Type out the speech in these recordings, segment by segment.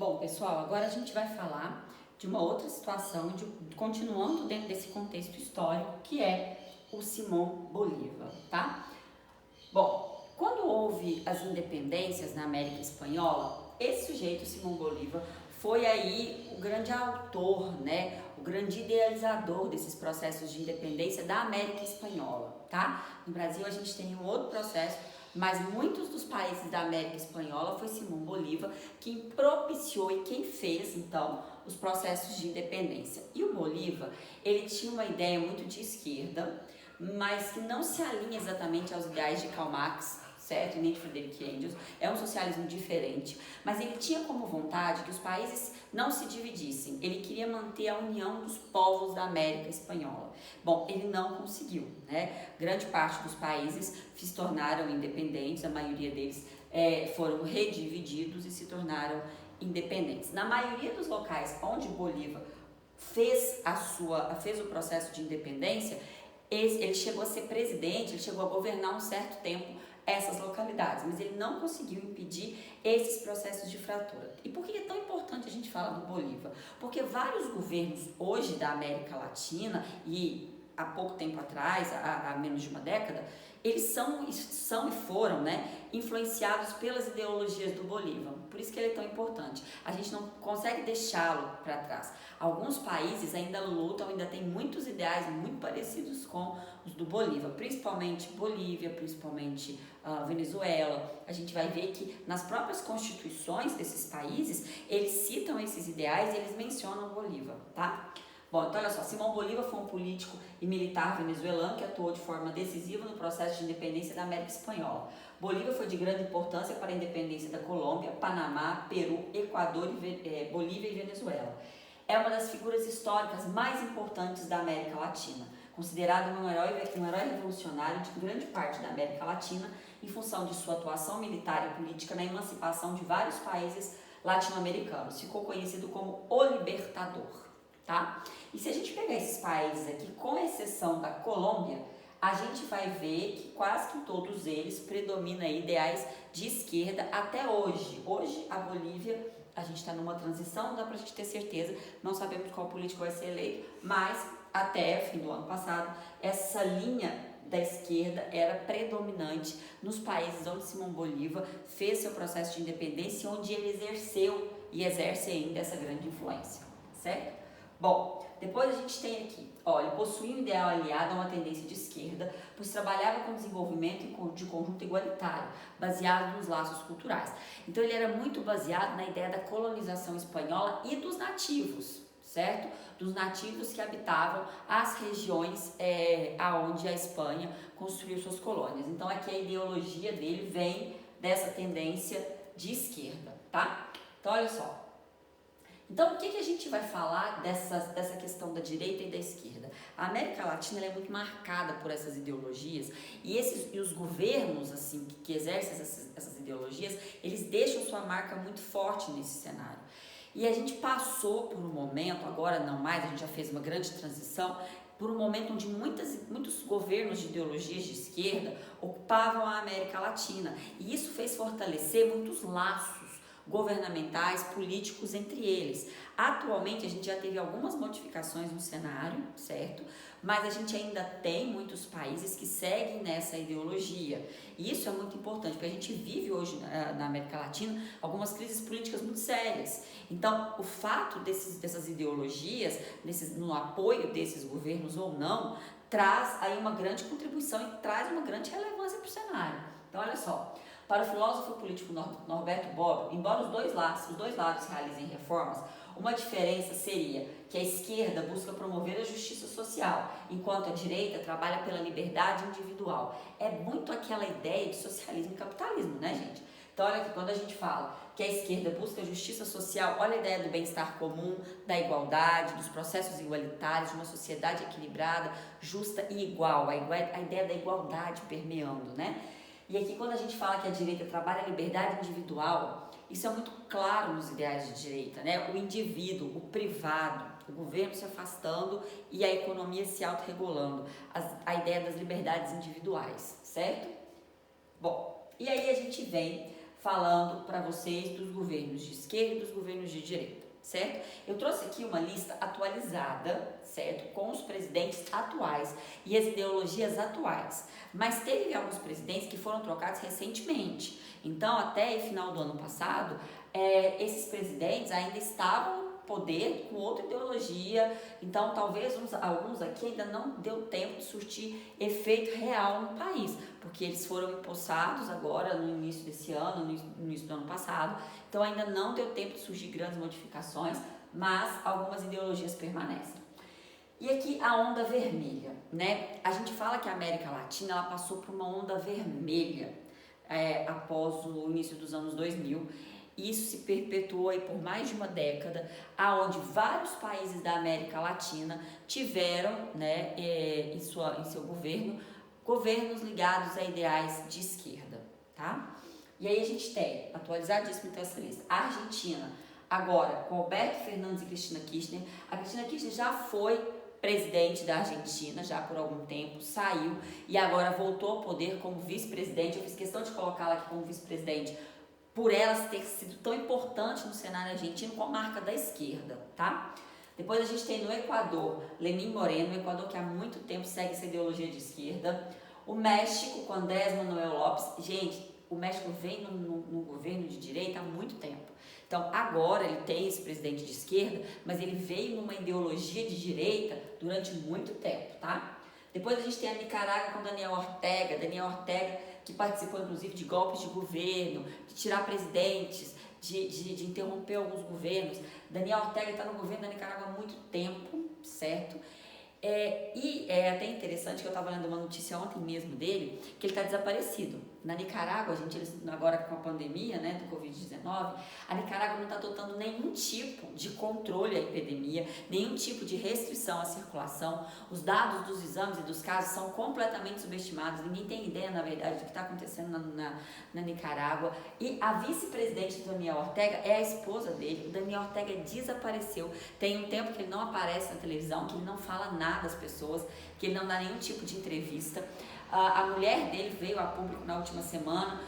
Bom, pessoal, agora a gente vai falar de uma outra situação, continuando dentro desse contexto histórico, que é o Simão Bolívar, tá? Bom, quando houve as independências na América Espanhola, esse sujeito, Simão Bolívar, foi aí o grande autor, né, o grande idealizador desses processos de independência da América Espanhola, tá? No Brasil a gente tem um outro processo, mas muitos dos países da América Espanhola foi Simão Bolívar quem propiciou e quem fez, então, os processos de independência. E o Bolívar, ele tinha uma ideia muito de esquerda, mas que não se alinha exatamente aos ideais de Karl Marx, certo? E nem de Friedrich Engels. É um socialismo diferente, mas ele tinha como vontade que os países não se dividissem. Ele queria manter a união dos povos da América Espanhola. Bom, ele não conseguiu, né? Grande parte dos países se tornaram independentes, a maioria deles foram redivididos e se tornaram independentes. Na maioria dos locais onde Bolívar fez o processo de independência, ele chegou a ser presidente, ele chegou a governar um certo tempo essas localidades, mas ele não conseguiu impedir esses processos de fratura. E por que é tão importante a gente falar do Bolívar? Porque vários governos hoje da América Latina e há pouco tempo atrás, há menos de uma década, eles são e foram, né, influenciados pelas ideologias do Bolívar. Por isso que ele é tão importante. A gente não consegue deixá-lo para trás. Alguns países ainda lutam, ainda tem muitos ideais muito parecidos com os do Bolívar, principalmente Bolívia, principalmente Venezuela. A gente vai ver que nas próprias constituições desses países, eles citam esses ideais e eles mencionam Bolívar, tá? Bom, então olha só, Simão Bolívar foi um político e militar venezuelano que atuou de forma decisiva no processo de independência da América Espanhola. Bolívar foi de grande importância para a independência da Colômbia, Panamá, Peru, Equador, Bolívia e Venezuela. É uma das figuras históricas mais importantes da América Latina, considerado um herói revolucionário de grande parte da América Latina em função de sua atuação militar e política na emancipação de vários países latino-americanos. Ficou conhecido como o Libertador. Tá? E se a gente pegar esses países aqui, com exceção da Colômbia, a gente vai ver que quase que em todos eles predomina ideais de esquerda até hoje. Hoje a Bolívia, a gente está numa transição, não dá pra gente ter certeza, não sabemos qual político vai ser eleito, mas até fim do ano passado, essa linha da esquerda era predominante nos países onde Simão Bolívar fez seu processo de independência, onde ele exerceu e exerce ainda essa grande influência, certo? Bom, depois a gente tem aqui, olha, ele possuía um ideal aliado a uma tendência de esquerda, pois trabalhava com o desenvolvimento de conjunto igualitário, baseado nos laços culturais. Então ele era muito baseado na ideia da colonização espanhola e dos nativos, certo? Dos nativos que habitavam as regiões aonde a Espanha construiu suas colônias. Então aqui a ideologia dele vem dessa tendência de esquerda, tá? Então olha só. Então, o que a gente vai falar dessa questão da direita e da esquerda? A América Latina é muito marcada por essas ideologias e os governos assim que exercem essas ideologias, eles deixam sua marca muito forte nesse cenário. E a gente passou por um momento, agora não mais, a gente já fez uma grande transição, por um momento onde muitos governos de ideologias de esquerda ocupavam a América Latina. E isso fez fortalecer muitos laços governamentais, políticos entre eles. Atualmente a gente já teve algumas modificações no cenário, certo? Mas a gente ainda tem muitos países que seguem nessa ideologia. E isso é muito importante, porque a gente vive hoje na América Latina algumas crises políticas muito sérias. Então, o fato dessas ideologias, no apoio desses governos ou não, traz aí uma grande contribuição e traz uma grande relevância para o cenário. Então, olha só. Para o filósofo político Norberto Bobbio, embora os dois lados realizem reformas, uma diferença seria que a esquerda busca promover a justiça social, enquanto a direita trabalha pela liberdade individual. É muito aquela ideia de socialismo e capitalismo, né, gente? Então, olha aqui, quando a gente fala que a esquerda busca a justiça social, olha a ideia do bem-estar comum, da igualdade, dos processos igualitários, de uma sociedade equilibrada, justa e igual, a ideia da igualdade permeando, né? E aqui quando a gente fala que a direita trabalha a liberdade individual, isso é muito claro nos ideais de direita, né? O indivíduo, o privado, o governo se afastando e a economia se autorregulando, a ideia das liberdades individuais, certo? Bom, e aí a gente vem falando para vocês dos governos de esquerda e dos governos de direita, certo? Eu trouxe aqui uma lista atualizada, certo? Com os presidentes atuais e as ideologias atuais. Mas teve alguns presidentes que foram trocados recentemente. Então, até o final do ano passado, esses presidentes ainda estavam no poder com outra ideologia. Então, talvez alguns aqui ainda não deu tempo de surtir efeito real no país, porque eles foram empossados agora no início desse ano, no início do ano passado. Então, ainda não deu tempo de surgir grandes modificações, mas algumas ideologias permanecem. E aqui a onda vermelha, né? A gente fala que a América Latina ela passou por uma onda vermelha após o início dos anos 2000. Isso se perpetuou aí por mais de uma década, aonde vários países da América Latina tiveram, né, em seu governo, governos ligados a ideais de esquerda, tá? E aí a gente tem, atualizadíssimo então essa lista, a Argentina, agora com Alberto Fernandes e Cristina Kirchner. A Cristina Kirchner já foi presidente da Argentina já por algum tempo, saiu e agora voltou ao poder como vice-presidente. Eu fiz questão de colocá-la aqui como vice-presidente por ela ter sido tão importante no cenário argentino com a marca da esquerda, tá? Depois a gente tem no Equador, Lenín Moreno, o Equador que há muito tempo segue essa ideologia de esquerda. O México com Andrés Manuel López. Gente, o México vem no governo de direita há muito tempo. Então, agora ele tem esse presidente de esquerda, mas ele veio numa ideologia de direita durante muito tempo, tá? Depois a gente tem a Nicarágua com Daniel Ortega, que participou inclusive de golpes de governo, de tirar presidentes, de interromper alguns governos. Daniel Ortega está no governo da Nicarágua há muito tempo, certo? E é até interessante que eu estava lendo uma notícia ontem mesmo dele, que ele está desaparecido. Na Nicarágua, agora com a pandemia, né, do Covid-19, a Nicarágua não está adotando nenhum tipo de controle à epidemia, nenhum tipo de restrição à circulação. Os dados dos exames e dos casos são completamente subestimados. Ninguém tem ideia, na verdade, do que está acontecendo na Nicarágua. E a vice-presidente do Daniel Ortega é a esposa dele. O Daniel Ortega desapareceu. Tem um tempo que ele não aparece na televisão, que ele não fala nada às pessoas, que ele não dá nenhum tipo de entrevista. A mulher dele veio a público na última semana,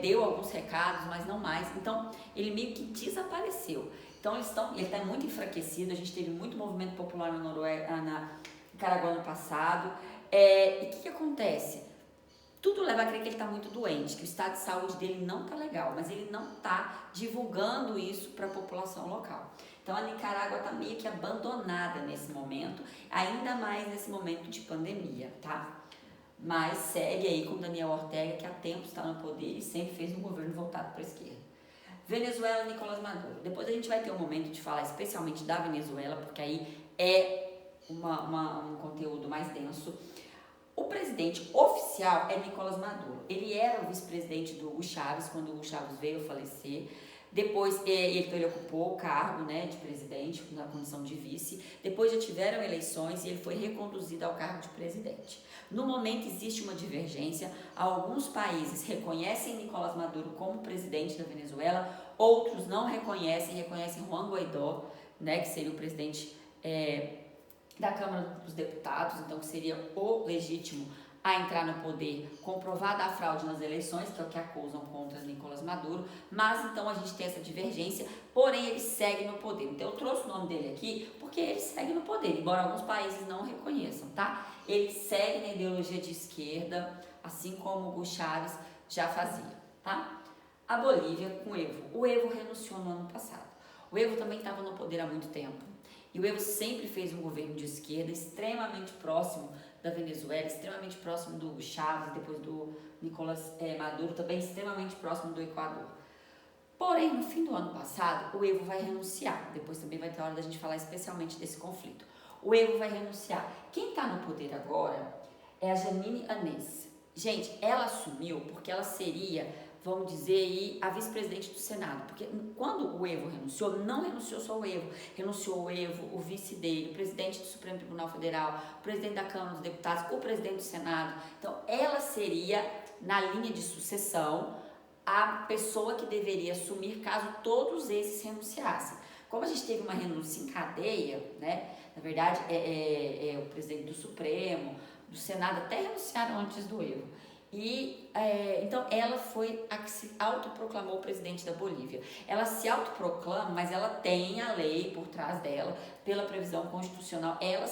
deu alguns recados, mas não mais. Então, ele meio que desapareceu. Então, ele está muito enfraquecido. A gente teve muito movimento popular na Nicarágua ano passado. E o que acontece? Tudo leva a crer que ele está muito doente, que o estado de saúde dele não está legal, mas ele não está divulgando isso para a população local. Então, a Nicarágua está meio que abandonada nesse momento, ainda mais nesse momento de pandemia, tá? Mas segue aí com Daniel Ortega, que há tempo está no poder e sempre fez um governo voltado para a esquerda. Venezuela, Nicolás Maduro. Depois a gente vai ter um momento de falar especialmente da Venezuela, porque aí é um conteúdo mais denso. O presidente oficial é Nicolás Maduro. Ele era o vice-presidente do Hugo Chávez, quando o Hugo Chávez veio a falecer. Depois ele ocupou o cargo, né, de presidente, na condição de vice. Depois já tiveram eleições e ele foi reconduzido ao cargo de presidente. No momento existe uma divergência. Alguns países reconhecem Nicolás Maduro como presidente da Venezuela, outros não reconhecem Juan Guaidó, né, que seria o presidente da Câmara dos Deputados, então que seria o legítimo a entrar no poder, comprovada a fraude nas eleições, que é o que acusam contra Nicolás Maduro, mas então a gente tem essa divergência, porém ele segue no poder. Então eu trouxe o nome dele aqui porque ele segue no poder, embora alguns países não o reconheçam, tá? Ele segue na ideologia de esquerda, assim como o Hugo Chávez já fazia, tá? A Bolívia com o Evo. O Evo renunciou no ano passado. O Evo também estava no poder há muito tempo. E o Evo sempre fez um governo de esquerda extremamente próximo da Venezuela, extremamente próximo do Hugo Chávez, depois do Nicolás Maduro, também extremamente próximo do Equador. Porém, no fim do ano passado, o Evo vai renunciar. Depois também vai ter hora da gente falar especialmente desse conflito. O Evo vai renunciar. Quem está no poder agora é a Jeanine Áñez. Gente, ela assumiu porque ela seria, vamos dizer aí, a vice-presidente do Senado. Porque quando o Evo renunciou, não renunciou só o Evo. Renunciou o Evo, o vice dele, o presidente do Supremo Tribunal Federal, o presidente da Câmara dos Deputados, o presidente do Senado. Então, ela seria, na linha de sucessão, a pessoa que deveria assumir caso todos esses renunciassem. Como a gente teve uma renúncia em cadeia, né? Na verdade, o presidente do Supremo, do Senado, até renunciaram antes do Evo. Então ela foi a que se autoproclamou presidente da Bolívia. Ela se autoproclama, mas ela tem a lei por trás dela, pela previsão constitucional, ela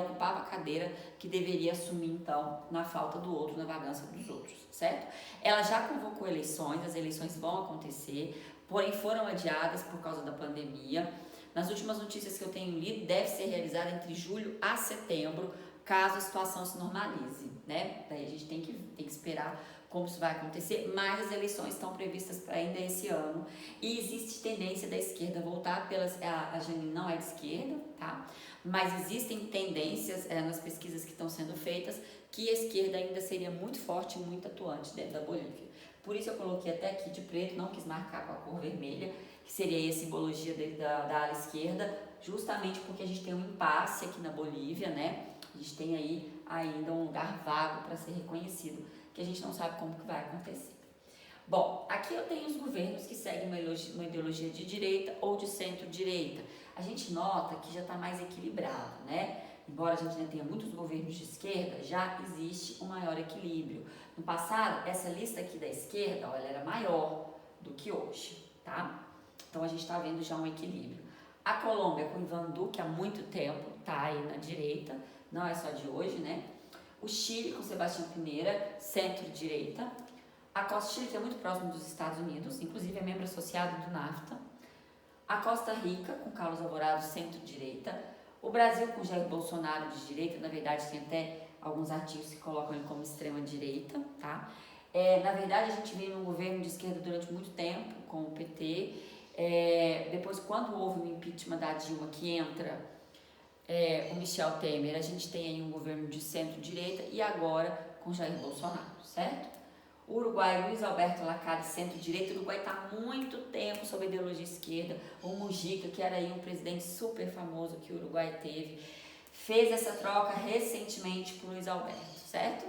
ocupava a cadeira que deveria assumir então na falta do outro, na vagância dos outros, certo? Ela já convocou eleições, as eleições vão acontecer, porém foram adiadas por causa da pandemia. Nas últimas notícias que eu tenho lido, deve ser realizada entre julho a setembro, caso a situação se normalize, né? Daí a gente tem que esperar como isso vai acontecer, mas as eleições estão previstas para ainda esse ano e existe tendência da esquerda voltar a Janine não é de esquerda, tá? Mas existem tendências nas pesquisas que estão sendo feitas que a esquerda ainda seria muito forte e muito atuante dentro da Bolívia. Por isso eu coloquei até aqui de preto, não quis marcar com a cor vermelha, que seria a simbologia da ala esquerda, justamente porque a gente tem um impasse aqui na Bolívia, né? A gente tem aí ainda um lugar vago para ser reconhecido, que a gente não sabe como que vai acontecer. Bom, aqui eu tenho os governos que seguem uma ideologia de direita ou de centro-direita. A gente nota que já está mais equilibrado, né? Embora a gente ainda tenha muitos governos de esquerda, já existe um maior equilíbrio. No passado, essa lista aqui da esquerda, olha, era maior do que hoje, tá? Então a gente está vendo já um equilíbrio. A Colômbia com Ivan Duque há muito tempo está aí na direita, não é só de hoje, né? O Chile com Sebastião Pinera, centro-direita. A Costa Chile, que é muito próximo dos Estados Unidos, inclusive é membro associado do NAFTA. A Costa Rica com Carlos Alvarado, centro-direita. O Brasil com Jair Bolsonaro de direita, na verdade tem até alguns artigos que colocam ele como extrema-direita, tá? Na verdade a gente veio num governo de esquerda durante muito tempo, com o PT. Depois, quando houve o impeachment da Dilma, que entra o Michel Temer, a gente tem aí um governo de centro-direita e agora com Jair Bolsonaro, certo? O Uruguai, Luiz Alberto Lacalle, centro-direita. O Uruguai está há muito tempo sob a ideologia esquerda. O Mujica, que era aí um presidente super famoso que o Uruguai teve, fez essa troca recentemente por Luiz Alberto, certo?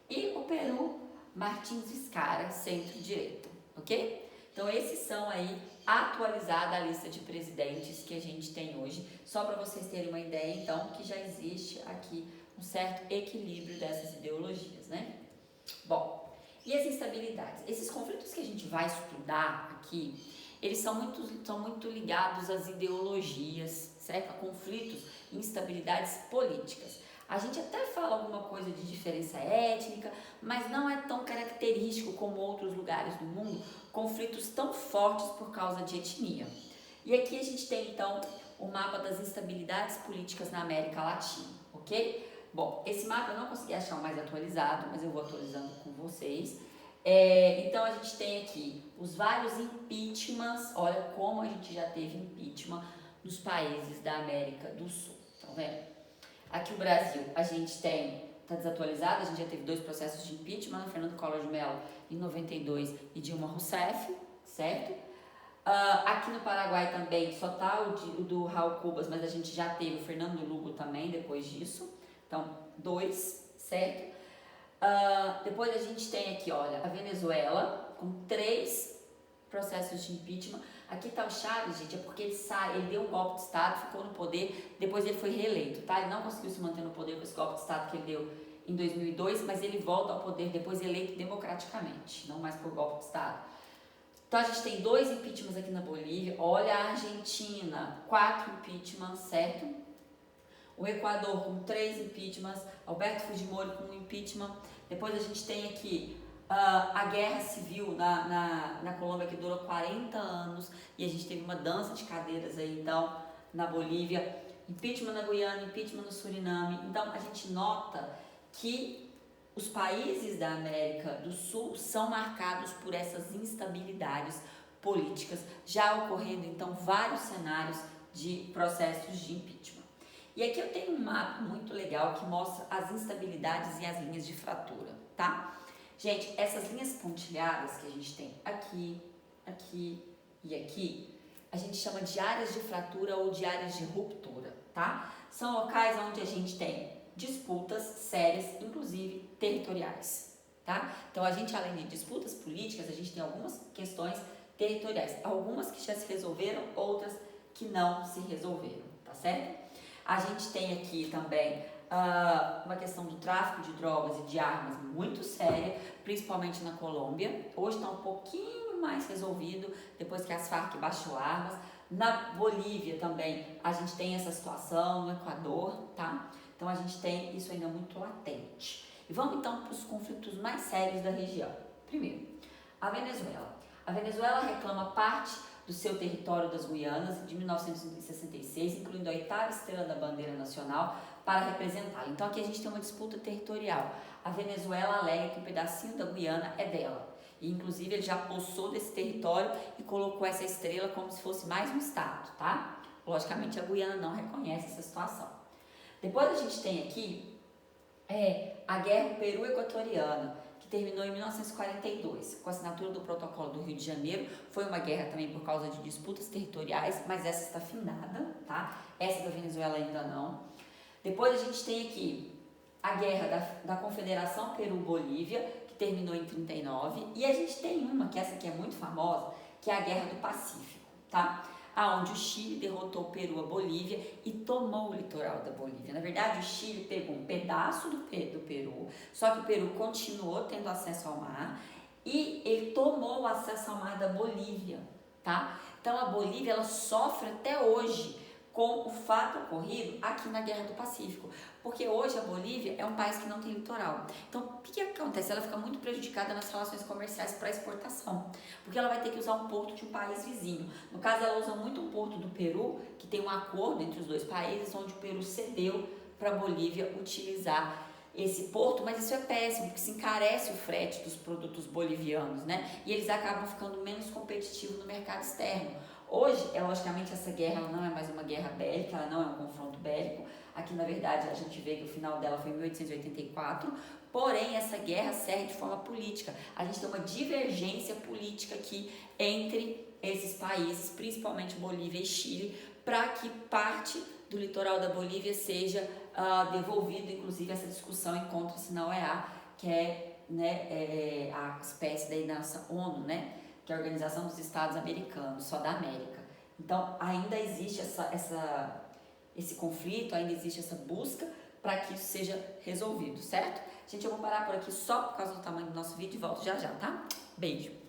E o Peru, Martins Vizcarra, centro-direita, ok? Então esses são aí atualizada a lista de presidentes que a gente tem hoje, só para vocês terem uma ideia, então, que já existe aqui um certo equilíbrio dessas ideologias, né? Bom, e as instabilidades? Esses conflitos que a gente vai estudar aqui, eles são muito ligados às ideologias, certo? A conflitos e instabilidades políticas. A gente até fala alguma coisa de diferença étnica, mas não é tão característico como outros lugares do mundo, conflitos tão fortes por causa de etnia. E aqui a gente tem então o mapa das instabilidades políticas na América Latina, ok? Bom, esse mapa eu não consegui achar o mais atualizado, mas eu vou atualizando com vocês. Então a gente tem aqui os vários impeachments, olha como a gente já teve impeachment nos países da América do Sul, estão vendo? Aqui o Brasil, a gente tem, está desatualizado, a gente já teve 2 processos de impeachment, Fernando Collor de Mello em 92 e Dilma Rousseff, certo? Aqui no Paraguai também só está o do Raul Cubas, mas a gente já teve o Fernando Lugo também depois disso, então 2, certo? Depois a gente tem aqui, olha, a Venezuela com 3 processos de impeachment. Aqui tá o Chaves, gente, é porque ele deu um golpe de Estado, ficou no poder, depois ele foi reeleito, tá? Ele não conseguiu se manter no poder com esse golpe de Estado que ele deu em 2002, mas ele volta ao poder depois eleito democraticamente, não mais por golpe de Estado. Então a gente tem 2 impeachments aqui na Bolívia, olha a Argentina, 4 impeachments, certo? O Equador com 3 impeachments, Alberto Fujimori com 1 impeachment, depois a gente tem aqui a guerra civil na Colômbia, que durou 40 anos, e a gente teve uma dança de cadeiras aí, então, na Bolívia, impeachment na Guiana, impeachment no Suriname. Então, a gente nota que os países da América do Sul são marcados por essas instabilidades políticas, já ocorrendo, então, vários cenários de processos de impeachment. E aqui eu tenho um mapa muito legal que mostra as instabilidades e as linhas de fratura, tá? Gente, essas linhas pontilhadas que a gente tem aqui, aqui e aqui, a gente chama de áreas de fratura ou de áreas de ruptura, tá? São locais onde a gente tem disputas sérias, inclusive territoriais, tá? Então, a gente, além de disputas políticas, a gente tem algumas questões territoriais, algumas que já se resolveram, outras que não se resolveram, tá certo? A gente tem aqui também uma questão do tráfico de drogas e de armas muito séria, principalmente na Colômbia. Hoje está um pouquinho mais resolvido, depois que as Farc baixou armas. Na Bolívia também a gente tem essa situação, no Equador, tá? Então a gente tem isso ainda muito latente. E vamos então para os conflitos mais sérios da região. Primeiro, a Venezuela. A Venezuela reclama parte do seu território das Guianas de 1966, incluindo a 8ª estrela da bandeira nacional, para representá-la. Então aqui a gente tem uma disputa territorial. A Venezuela alega que um pedacinho da Guiana é dela. E inclusive ele já possou desse território e colocou essa estrela como se fosse mais um estado, tá? Logicamente a Guiana não reconhece essa situação. Depois a gente tem aqui a Guerra Peru-Equatoriana, que terminou em 1942, com a assinatura do Protocolo do Rio de Janeiro. Foi uma guerra também por causa de disputas territoriais, mas essa está finada, tá? Essa da Venezuela ainda não. Depois a gente tem aqui a Guerra da Confederação Peru-Bolívia, que terminou em 39, e a gente tem uma, que essa aqui é muito famosa, que é a Guerra do Pacífico, tá? Aonde o Chile derrotou o Peru, a Bolívia, e tomou o litoral da Bolívia. Na verdade, o Chile pegou um pedaço do Peru, só que o Peru continuou tendo acesso ao mar, e ele tomou o acesso ao mar da Bolívia, tá? Então a Bolívia, ela sofre até hoje com o fato ocorrido aqui na Guerra do Pacífico, porque hoje a Bolívia é um país que não tem litoral. Então, o que acontece? Ela fica muito prejudicada nas relações comerciais para exportação, porque ela vai ter que usar um porto de um país vizinho. No caso, ela usa muito um porto do Peru, que tem um acordo entre os dois países, onde o Peru cedeu para a Bolívia utilizar esse porto, mas isso é péssimo, porque se encarece o frete dos produtos bolivianos, né? E eles acabam ficando menos competitivos no mercado externo. Hoje, logicamente, essa guerra ela não é mais uma guerra bélica, ela não é um confronto bélico. Aqui, na verdade, a gente vê que o final dela foi em 1884, porém, essa guerra serve de forma política. A gente tem uma divergência política aqui entre esses países, principalmente Bolívia e Chile, para que parte do litoral da Bolívia seja devolvido. Inclusive, essa discussão encontra-se na OEA, que é a espécie daí da nossa ONU, né? Que é a Organização dos Estados Americanos, só da América. Então, ainda existe esse conflito, ainda existe essa busca para que isso seja resolvido, certo? Gente, eu vou parar por aqui só por causa do tamanho do nosso vídeo e volto já já, tá? Beijo!